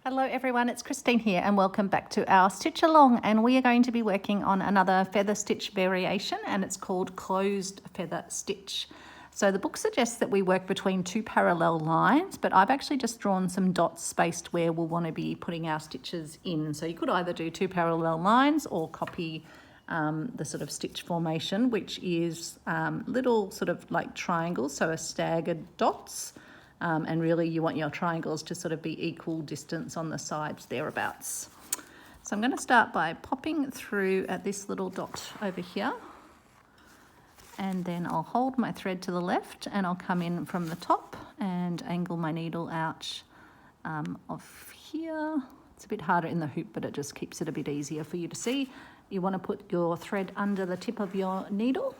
Hello everyone, it's Christine here and welcome back to our stitch along, and we are going to be working on another feather stitch variation and it's called closed feather stitch. So the book suggests that we work between two parallel lines, but I've actually just drawn some dots spaced where we'll want to be putting our stitches in. So you could either do two parallel lines or copy the sort of stitch formation, which is little sort of like triangles, so a staggered dots. And really you want your triangles to sort of be equal distance on the sides thereabouts. So I'm going to start by popping through at this little dot over here, and then I'll hold my thread to the left and I'll come in from the top and angle my needle out off here. It's a bit harder in the hoop, but it just keeps it a bit easier for you to see. You want to put your thread under the tip of your needle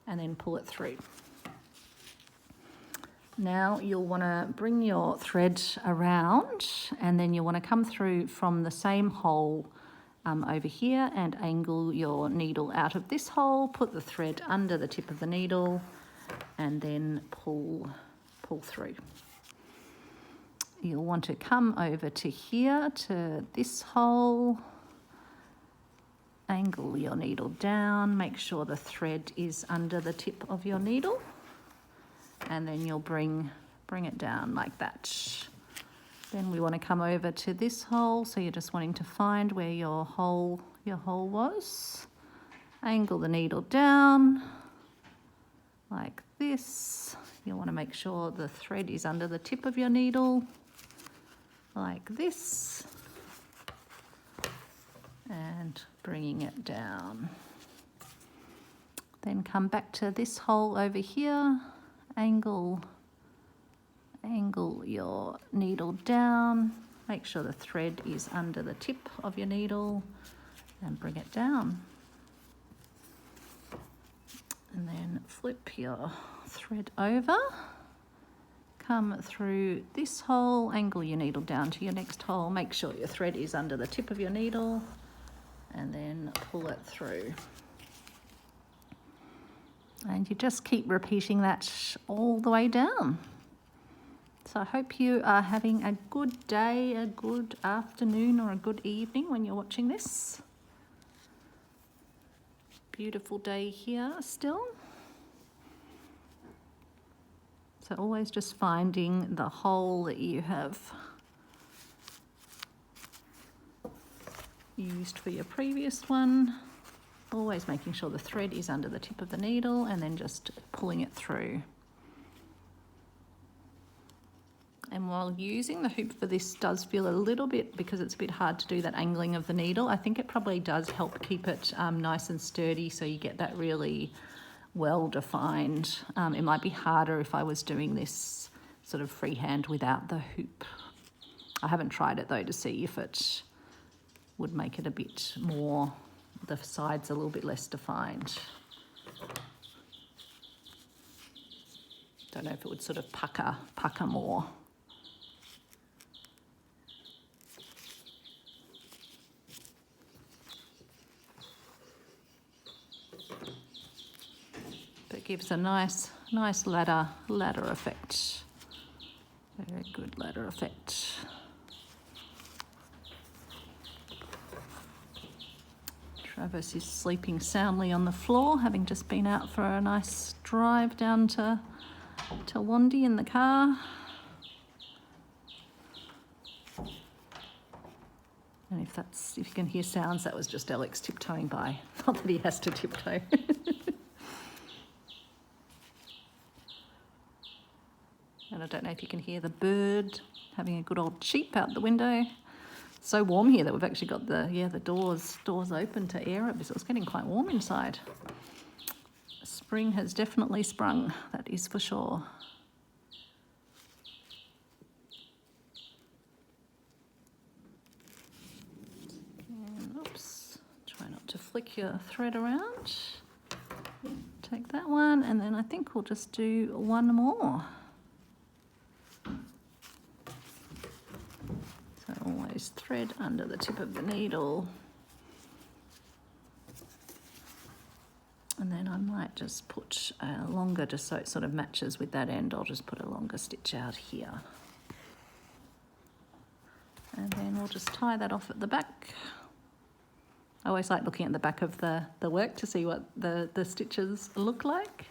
and then pull it through. Now you'll want to bring your thread around, and then you'll want to come through from the same hole over here and angle your needle out of this hole, put the thread under the tip of the needle and then pull through. You'll want to come over to here to this hole, angle your needle down, make sure the thread is under the tip of your needle, and then you'll bring it down like that. Then we want to come over to this hole, so you're just wanting to find where your hole was. Angle the needle down like this. You want to make sure the thread is under the tip of your needle like this, and bringing it down. Then come back to this hole over here. Angle your needle down, make sure the thread is under the tip of your needle and bring it down. And then flip your thread over, come through this hole, angle your needle down to your next hole, make sure your thread is under the tip of your needle and then pull it through. And you just keep repeating that all the way down. So I hope you are having a good day, a good afternoon or a good evening when you're watching this. Beautiful day here still. So always just finding the hole that you have used for your previous one. Always making sure the thread is under the tip of the needle and then just pulling it through. And while using the hoop for this does feel a little bit, because it's a bit hard to do that angling of the needle, I think it probably does help keep it nice and sturdy, so you get that really well defined. It might be harder if I was doing this sort of freehand without the hoop. I haven't tried it though to see if it would make it a bit more, the sides a little bit less defined. Don't know if it would sort of pucker more. But it gives a nice ladder effect. Very good ladder effect. Travis is sleeping soundly on the floor, having just been out for a nice drive down to Wandy in the car. And if you can hear sounds, that was just Alex tiptoeing by. Not that he has to tiptoe. And I don't know if you can hear the bird having a good old cheep out the window. So warm here that we've actually got the doors open to air it, because it's getting quite warm inside. Spring has definitely sprung, that is for sure. And, oops, try not to flick your thread around. Take that one, and then I think we'll just do one more. Always thread under the tip of the needle, and then I might just put a longer, just so it sort of matches with that end, I'll just put a longer stitch out here. we'll just tie that off at the back. I always like looking at the back of the work to see what the stitches look like.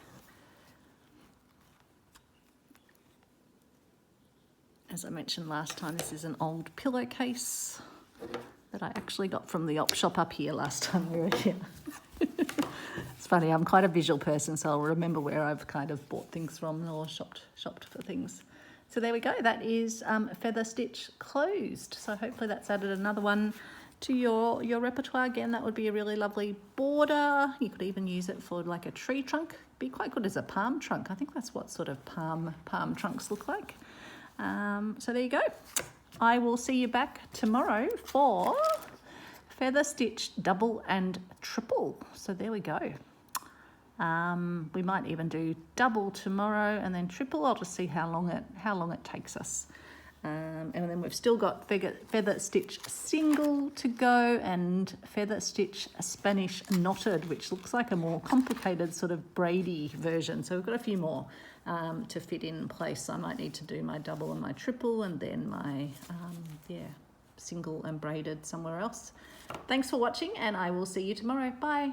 As I mentioned last time, this is an old pillowcase that I actually got from the op shop up here last time we were here. It's funny, I'm quite a visual person, so I'll remember where I've kind of bought things from or shopped for things. So there we go, that is Feather Stitch Closed. So hopefully that's added another one to your repertoire. Again, that would be a really lovely border. You could even use it for like a tree trunk. Be quite good as a palm trunk. I think that's what sort of palm trunks look like. So there you go. I will see you back tomorrow for Feather Stitch Double and Triple. So there we go. We might even do double tomorrow and then triple. I'll just see how long it takes us. And then we've still got Feather Stitch Single to go and Feather Stitch Spanish Knotted, which looks like a more complicated sort of braidy version. So we've got a few more to fit in place. I might need to do my double and my triple and then my single and braided somewhere else. Thanks for watching and I will see you tomorrow. Bye.